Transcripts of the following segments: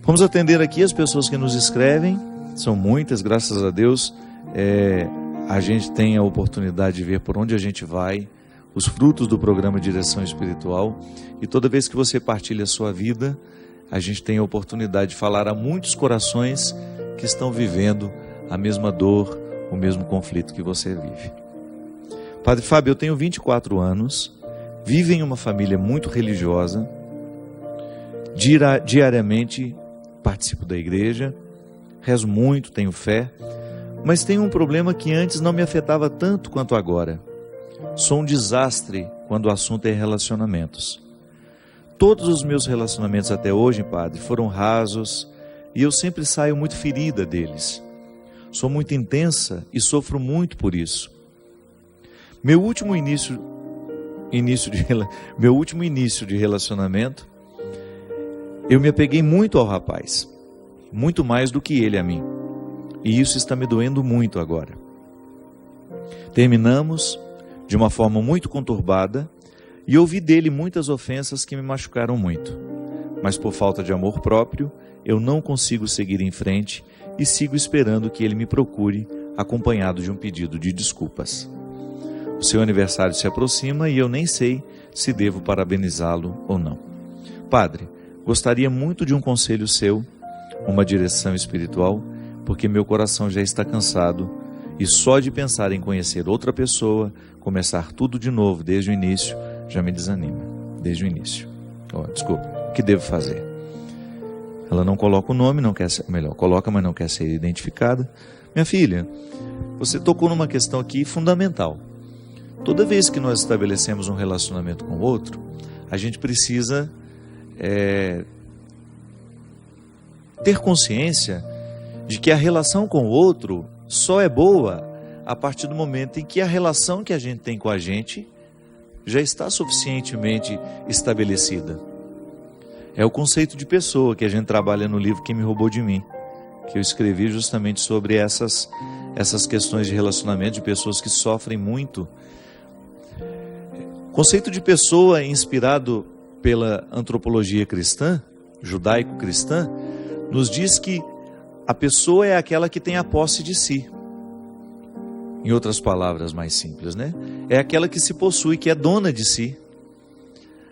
Vamos atender aqui as pessoas que nos escrevem, são muitas, graças a Deus. A gente tem a oportunidade de ver por onde a gente vai, os frutos do programa Direção Espiritual, e toda vez que você partilha a sua vida, a gente tem a oportunidade de falar a muitos corações que estão vivendo a mesma dor, o mesmo conflito que você vive. Padre Fábio, eu tenho 24 anos, vivo em uma família muito religiosa, diariamente participo da igreja, rezo muito, tenho fé, mas tenho um problema que antes não me afetava tanto quanto agora. Sou um desastre quando o assunto é relacionamentos. Todos os meus relacionamentos até hoje, padre, foram rasos e eu sempre saio muito ferida deles. Sou muito intensa e sofro muito por isso. Meu último início de relacionamento, eu me apeguei muito ao rapaz, muito mais do que ele a mim. E isso está me doendo muito agora. Terminamos de uma forma muito conturbada e ouvi dele muitas ofensas que me machucaram muito. Mas por falta de amor próprio, eu não consigo seguir em frente e sigo esperando que ele me procure, acompanhado de um pedido de desculpas. O seu aniversário se aproxima e eu nem sei se devo parabenizá-lo ou não. Padre, gostaria muito de um conselho seu, uma direção espiritual, porque meu coração já está cansado e só de pensar em conhecer outra pessoa, começar tudo de novo desde o início, já me desanima, desde o início. Desculpa, o que devo fazer? Ela não coloca o nome, não quer ser, melhor, coloca, mas não quer ser identificada. Minha filha, você tocou numa questão aqui fundamental. Toda vez que nós estabelecemos um relacionamento com o outro, a gente precisa ter consciência de que a relação com o outro só é boa a partir do momento em que a relação que a gente tem com a gente já está suficientemente estabelecida. É o conceito de pessoa que a gente trabalha no livro Quem Me Roubou de Mim, que eu escrevi justamente sobre essas questões de relacionamento, de pessoas que sofrem muito. Conceito de pessoa inspirado pela antropologia cristã, judaico-cristã, nos diz que a pessoa é aquela que tem a posse de si. Em outras palavras mais simples, né? É aquela que se possui, que é dona de si.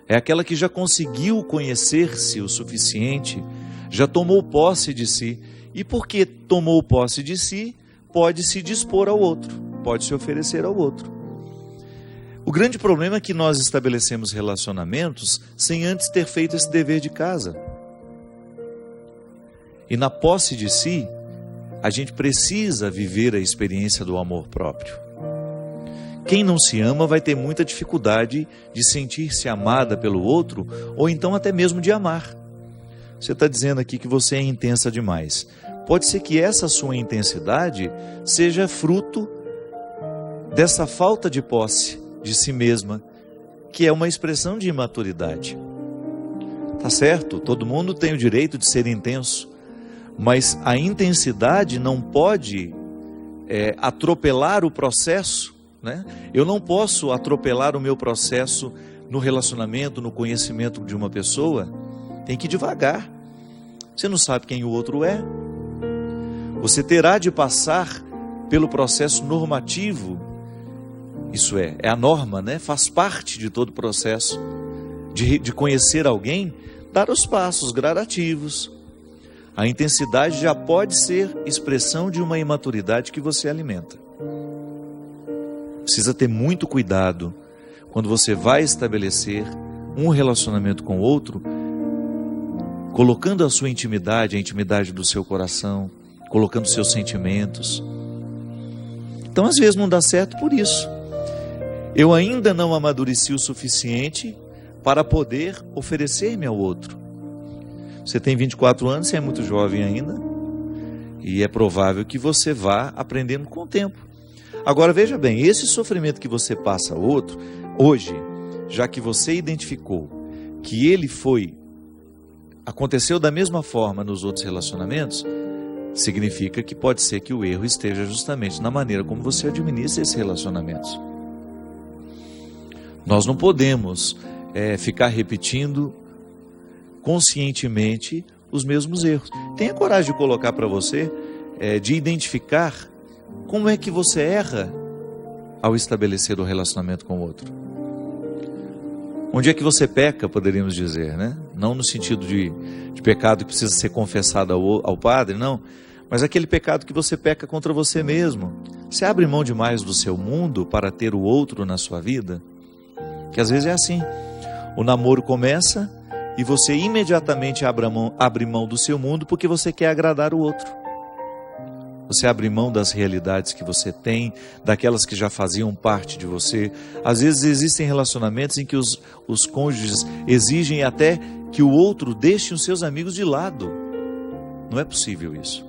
É aquela que já conseguiu conhecer-se o suficiente, já tomou posse de si. E porque tomou posse de si, pode se dispor ao outro, pode se oferecer ao outro. O grande problema é que nós estabelecemos relacionamentos sem antes ter feito esse dever de casa. E na posse de si, a gente precisa viver a experiência do amor próprio. Quem não se ama vai ter muita dificuldade de sentir-se amada pelo outro, ou então até mesmo de amar. Você está dizendo aqui que você é intensa demais. Pode ser que essa sua intensidade seja fruto dessa falta de posse de si mesma, que é uma expressão de imaturidade. Tá certo, todo mundo tem o direito de ser intenso, mas a intensidade não pode atropelar o processo, né? Eu não posso atropelar o meu processo no relacionamento, no conhecimento de uma pessoa. Tem que ir devagar. Você não sabe quem o outro é. Você terá de passar pelo processo normativo. Isso é a norma, né? Faz parte de todo o processo de conhecer alguém, dar os passos gradativos. A intensidade já pode ser expressão de uma imaturidade que você alimenta. Precisa ter muito cuidado quando você vai estabelecer um relacionamento com o outro, colocando a sua intimidade, a intimidade do seu coração, colocando seus sentimentos. Então, às vezes não dá certo por isso. Eu ainda não amadureci o suficiente para poder oferecer-me ao outro. Você tem 24 anos, você é muito jovem ainda, e é provável que você vá aprendendo com o tempo. Agora veja bem, esse sofrimento que você passa ao outro, hoje, já que você identificou que ele aconteceu da mesma forma nos outros relacionamentos, significa que pode ser que o erro esteja justamente na maneira como você administra esses relacionamentos. Nós não podemos ficar repetindo conscientemente os mesmos erros. Tenha coragem de colocar para você, de identificar como é que você erra ao estabelecer o relacionamento com o outro. Onde é que você peca, poderíamos dizer, né? Não no sentido de pecado que precisa ser confessado ao padre, não. Mas aquele pecado que você peca contra você mesmo. Você abre mão demais do seu mundo para ter o outro na sua vida? Que às vezes é assim. O namoro começa e você imediatamente abre mão do seu mundo porque você quer agradar o outro. Você abre mão das realidades que você tem, daquelas que já faziam parte de você. Às vezes existem relacionamentos em que os cônjuges exigem até que o outro deixe os seus amigos de lado. Não é possível isso.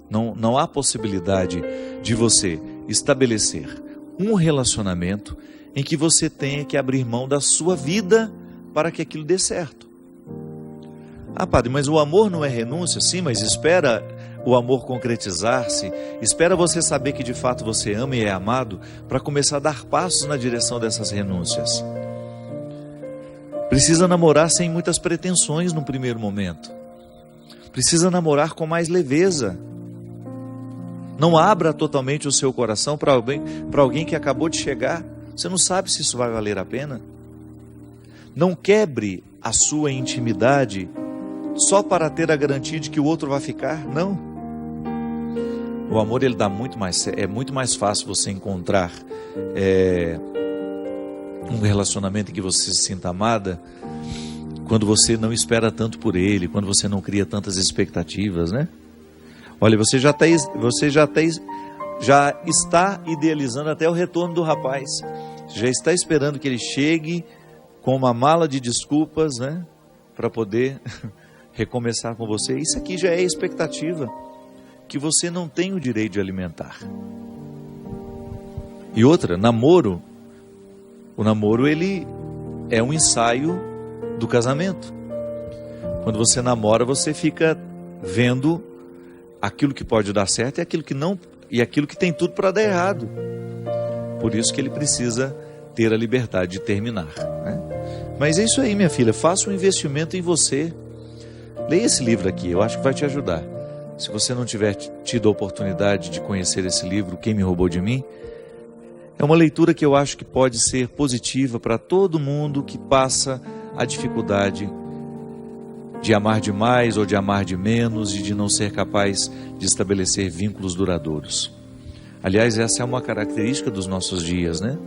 Não há possibilidade de você estabelecer um relacionamento em que você tenha que abrir mão da sua vida para que aquilo dê certo. Ah, padre, mas o amor não é renúncia? Sim, mas espera o amor concretizar-se, espera você saber que de fato você ama e é amado, para começar a dar passos na direção dessas renúncias. Precisa namorar sem muitas pretensões no primeiro momento. Precisa namorar com mais leveza. Não abra totalmente o seu coração para alguém que acabou de chegar. Você não sabe se isso vai valer a pena. Não quebre a sua intimidade só para ter a garantia de que o outro vai ficar. Não. O amor, ele dá é muito mais fácil você encontrar um relacionamento em que você se sinta amada quando você não espera tanto por ele, quando você não cria tantas expectativas, né? Olha, você já está idealizando até o retorno do rapaz. Já está esperando que ele chegue com uma mala de desculpas, né, para poder recomeçar com você. Isso aqui já é expectativa que você não tem o direito de alimentar. E outra, namoro. O namoro, ele é um ensaio do casamento. Quando você namora, você fica vendo aquilo que pode dar certo e aquilo que não, e aquilo que tem tudo para dar errado. Por isso que ele precisa ter a liberdade de terminar, né? Mas é isso aí, minha filha, faça um investimento em você. Leia esse livro aqui, eu acho que vai te ajudar. Se você não tiver tido a oportunidade de conhecer esse livro, Quem Me Roubou de Mim, é uma leitura que eu acho que pode ser positiva para todo mundo que passa a dificuldade de amar demais ou de amar de menos e de não ser capaz de estabelecer vínculos duradouros. Aliás, essa é uma característica dos nossos dias, né?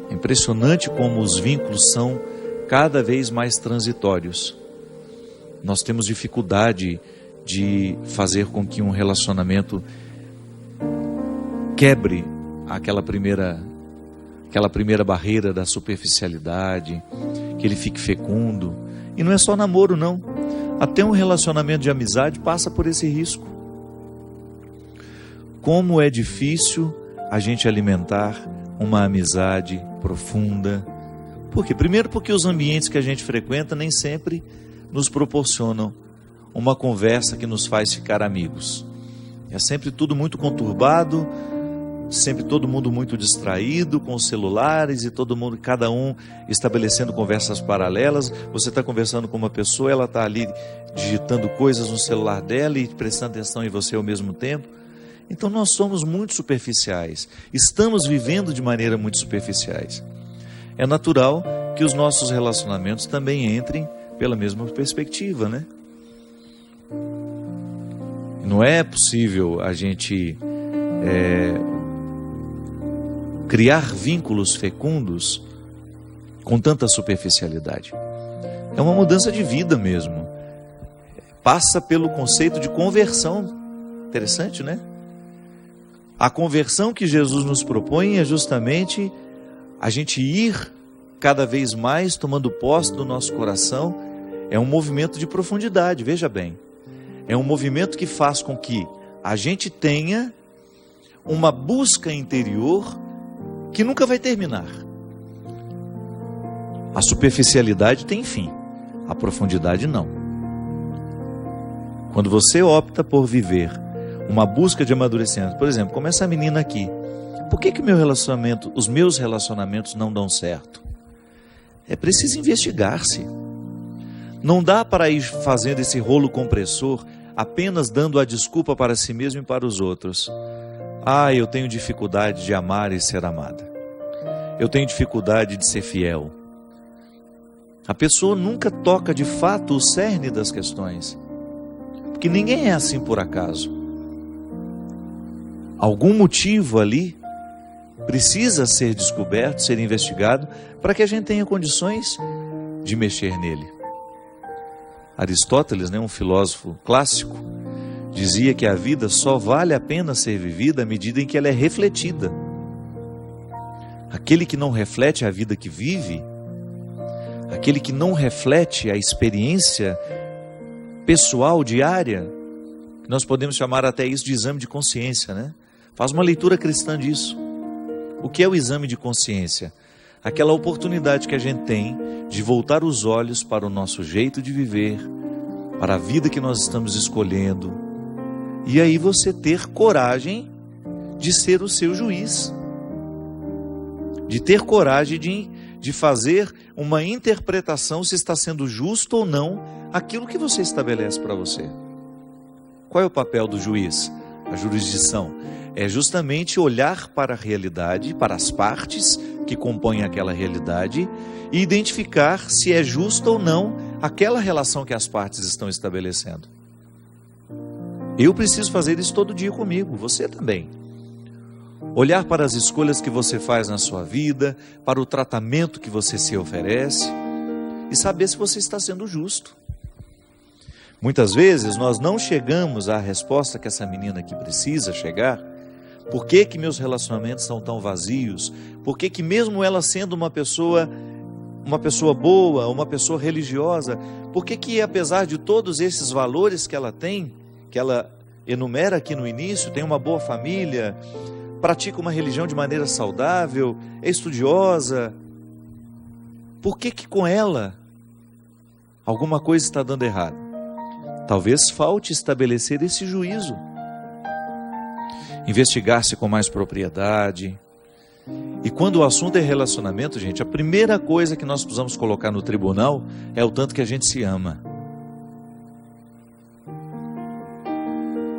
É impressionante como os vínculos são cada vez mais transitórios. Nós temos dificuldade de fazer com que um relacionamento quebre aquela primeira barreira da superficialidade, que ele fique fecundo. E não é só namoro, não. Até um relacionamento de amizade passa por esse risco. Como é difícil a gente alimentar uma amizade profunda. Por quê? Primeiro porque os ambientes que a gente frequenta nem sempre nos proporcionam uma conversa que nos faz ficar amigos. É sempre tudo muito conturbado, sempre todo mundo muito distraído com os celulares e cada um estabelecendo conversas paralelas. Você está conversando com uma pessoa, ela está ali digitando coisas no celular dela e prestando atenção em você ao mesmo tempo. Então nós somos muito superficiais, estamos vivendo de maneira muito superficiais. É natural que os nossos relacionamentos também entrem pela mesma perspectiva, né? Não é possível a gente criar vínculos fecundos com tanta superficialidade. É uma mudança de vida mesmo. Passa pelo conceito de conversão. Interessante, né? A conversão que Jesus nos propõe é justamente a gente ir cada vez mais tomando posse do nosso coração. É um movimento de profundidade, veja bem. É um movimento que faz com que a gente tenha uma busca interior que nunca vai terminar. A superficialidade tem fim, a profundidade não. Quando você opta por viver uma busca de amadurecimento, por exemplo, como essa menina aqui, por que os meus relacionamentos não dão certo? É preciso investigar-se. Não dá para ir fazendo esse rolo compressor, apenas dando a desculpa para si mesmo e para os outros. Eu tenho dificuldade de amar e ser amada. Eu tenho dificuldade de ser fiel. A pessoa nunca toca de fato o cerne das questões, porque ninguém é assim por acaso. Algum motivo ali precisa ser descoberto, ser investigado, para que a gente tenha condições de mexer nele. Aristóteles, um filósofo clássico, dizia que a vida só vale a pena ser vivida à medida em que ela é refletida. Aquele que não reflete a vida que vive, aquele que não reflete a experiência pessoal, diária, nós podemos chamar até isso de exame de consciência, Faz uma leitura cristã disso. O que é o exame de consciência? Aquela oportunidade que a gente tem de voltar os olhos para o nosso jeito de viver, para a vida que nós estamos escolhendo, e aí você ter coragem de ser o seu juiz, de ter coragem de fazer uma interpretação se está sendo justo ou não aquilo que você estabelece para você. Qual é o papel do juiz? A jurisdição é justamente olhar para a realidade, para as partes que compõem aquela realidade e identificar se é justa ou não aquela relação que as partes estão estabelecendo. Eu preciso fazer isso todo dia comigo, você também. Olhar para as escolhas que você faz na sua vida, para o tratamento que você se oferece e saber se você está sendo justo. Muitas vezes nós não chegamos à resposta que essa menina aqui precisa chegar. Por que meus relacionamentos são tão vazios? Por que mesmo ela sendo uma pessoa boa, uma pessoa religiosa, por que apesar de todos esses valores que ela tem, que ela enumera aqui no início, tem uma boa família, pratica uma religião de maneira saudável, é estudiosa, por que com ela alguma coisa está dando errado? Talvez falte estabelecer esse juízo, investigar-se com mais propriedade. E quando o assunto é relacionamento, gente, a primeira coisa que nós precisamos colocar no tribunal é o tanto que a gente se ama.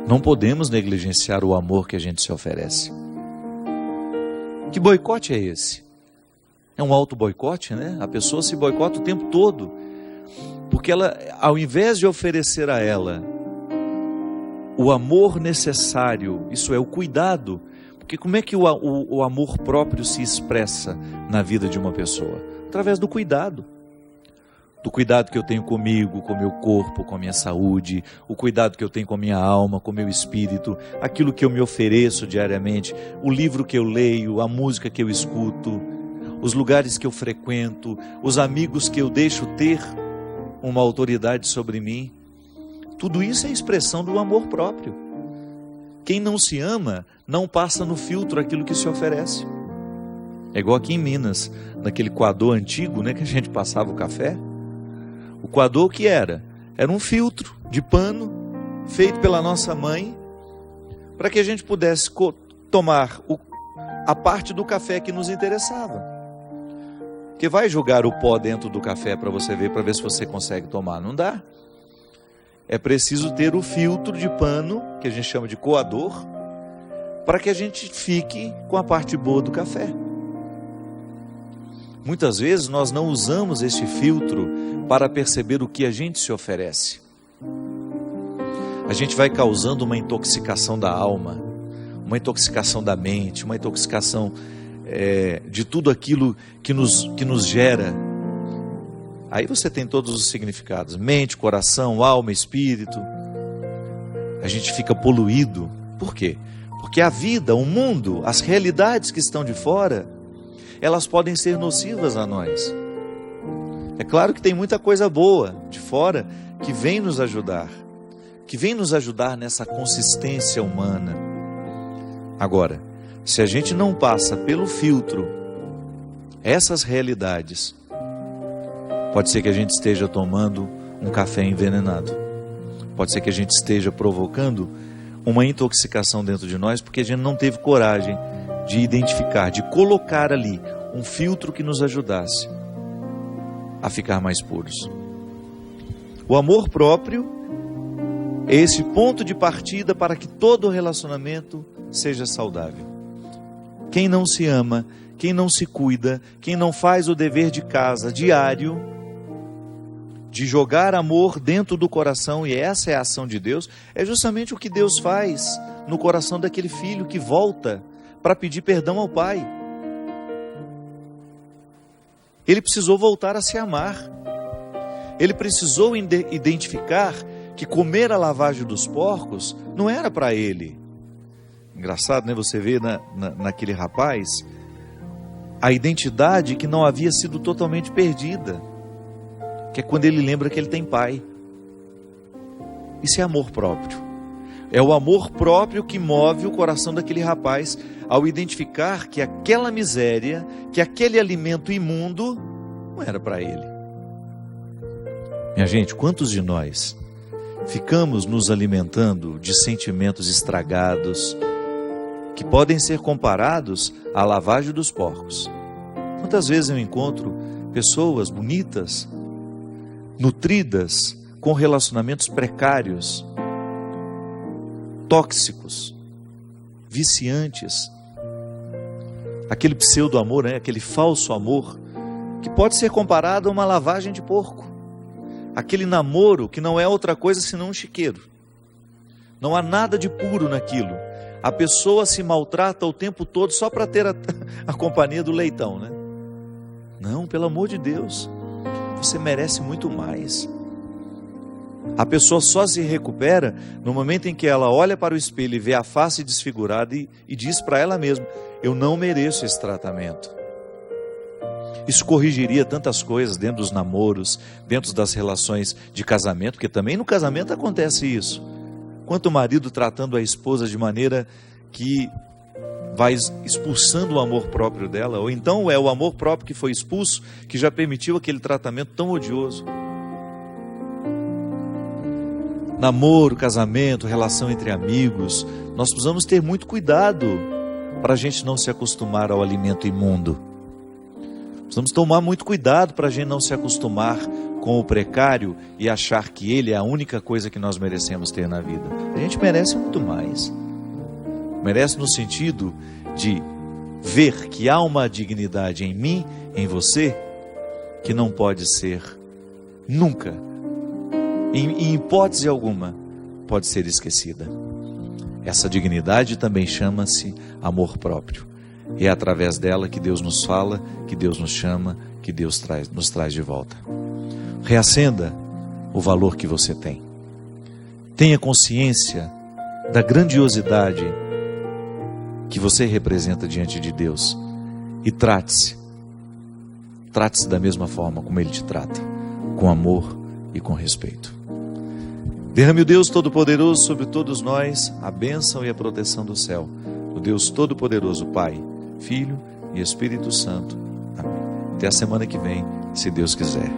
Não podemos negligenciar o amor que a gente se oferece. Que boicote é esse? É um auto-boicote, A pessoa se boicota o tempo todo, porque ela, ao invés de oferecer a ela o amor necessário, isso é, o cuidado, porque como é que o amor próprio se expressa na vida de uma pessoa? Através do cuidado que eu tenho comigo, com o meu corpo, com a minha saúde, o cuidado que eu tenho com a minha alma, com o meu espírito, aquilo que eu me ofereço diariamente, o livro que eu leio, a música que eu escuto, os lugares que eu frequento, os amigos que eu deixo ter uma autoridade sobre mim. Tudo isso é expressão do amor próprio. Quem não se ama não passa no filtro aquilo que se oferece. É igual aqui em Minas, naquele coador antigo, que a gente passava o café. O coador o que era? Era um filtro de pano feito pela nossa mãe para que a gente pudesse tomar a parte do café que nos interessava. Porque vai jogar o pó dentro do café para você ver, para ver se você consegue tomar. Não dá. É preciso ter o filtro de pano, que a gente chama de coador, para que a gente fique com a parte boa do café. Muitas vezes nós não usamos este filtro para perceber o que a gente se oferece. A gente vai causando uma intoxicação da alma, uma intoxicação da mente, uma intoxicação de tudo aquilo que nos gera. Aí você tem todos os significados: mente, coração, alma, espírito. A gente fica poluído. Por quê? Porque a vida, o mundo, as realidades que estão de fora, elas podem ser nocivas a nós. É claro que tem muita coisa boa de fora que vem nos ajudar, nessa consistência humana. Agora, se a gente não passa pelo filtro essas realidades, pode ser que a gente esteja tomando um café envenenado. Pode ser que a gente esteja provocando uma intoxicação dentro de nós, porque a gente não teve coragem de identificar, de colocar ali um filtro que nos ajudasse a ficar mais puros. O amor próprio é esse ponto de partida para que todo relacionamento seja saudável. Quem não se ama, quem não se cuida, quem não faz o dever de casa diário, de jogar amor dentro do coração, e essa é a ação de Deus, é justamente o que Deus faz no coração daquele filho que volta para pedir perdão ao pai. Ele precisou voltar a se amar. Ele precisou identificar que comer a lavagem dos porcos não era para ele. Engraçado, né? Você vê naquele rapaz a identidade que não havia sido totalmente perdida, que é quando ele lembra que ele tem pai. Isso é amor próprio. É o amor próprio que move o coração daquele rapaz ao identificar que aquela miséria, que aquele alimento imundo não era para ele. Minha gente, quantos de nós ficamos nos alimentando de sentimentos estragados que podem ser comparados à lavagem dos porcos? Quantas vezes eu encontro pessoas bonitas, nutridas, com relacionamentos precários, tóxicos, viciantes, aquele pseudo-amor, né? Aquele falso amor, que pode ser comparado a uma lavagem de porco, aquele namoro que não é outra coisa senão um chiqueiro, não há nada de puro naquilo, a pessoa se maltrata o tempo todo só para ter a companhia do leitão, né? Não, pelo amor de Deus, você merece muito mais. A pessoa só se recupera no momento em que ela olha para o espelho e vê a face desfigurada e diz para ela mesma: eu não mereço esse tratamento. Isso corrigiria tantas coisas dentro dos namoros, dentro das relações de casamento, porque também no casamento acontece isso. Quanto o marido tratando a esposa de maneira que vai expulsando o amor próprio dela, ou então é o amor próprio que foi expulso, que já permitiu aquele tratamento tão odioso. Namoro, casamento, relação entre amigos, nós precisamos ter muito cuidado para a gente não se acostumar ao alimento imundo. Precisamos tomar muito cuidado para a gente não se acostumar com o precário e achar que ele é a única coisa que nós merecemos ter na vida. A gente merece muito mais. Merece no sentido de ver que há uma dignidade em mim, em você, que não pode ser nunca, em hipótese alguma, pode ser esquecida. Essa dignidade também chama-se amor próprio. E é através dela que Deus nos fala, que Deus nos chama, que Deus nos traz de volta. Reacenda o valor que você tem. Tenha consciência da grandiosidade que você representa diante de Deus. E trate-se da mesma forma como Ele te trata, com amor e com respeito. Derrame o Deus Todo-Poderoso sobre todos nós a bênção e a proteção do céu. O Deus Todo-Poderoso, Pai, Filho e Espírito Santo. Amém. Até a semana que vem, se Deus quiser.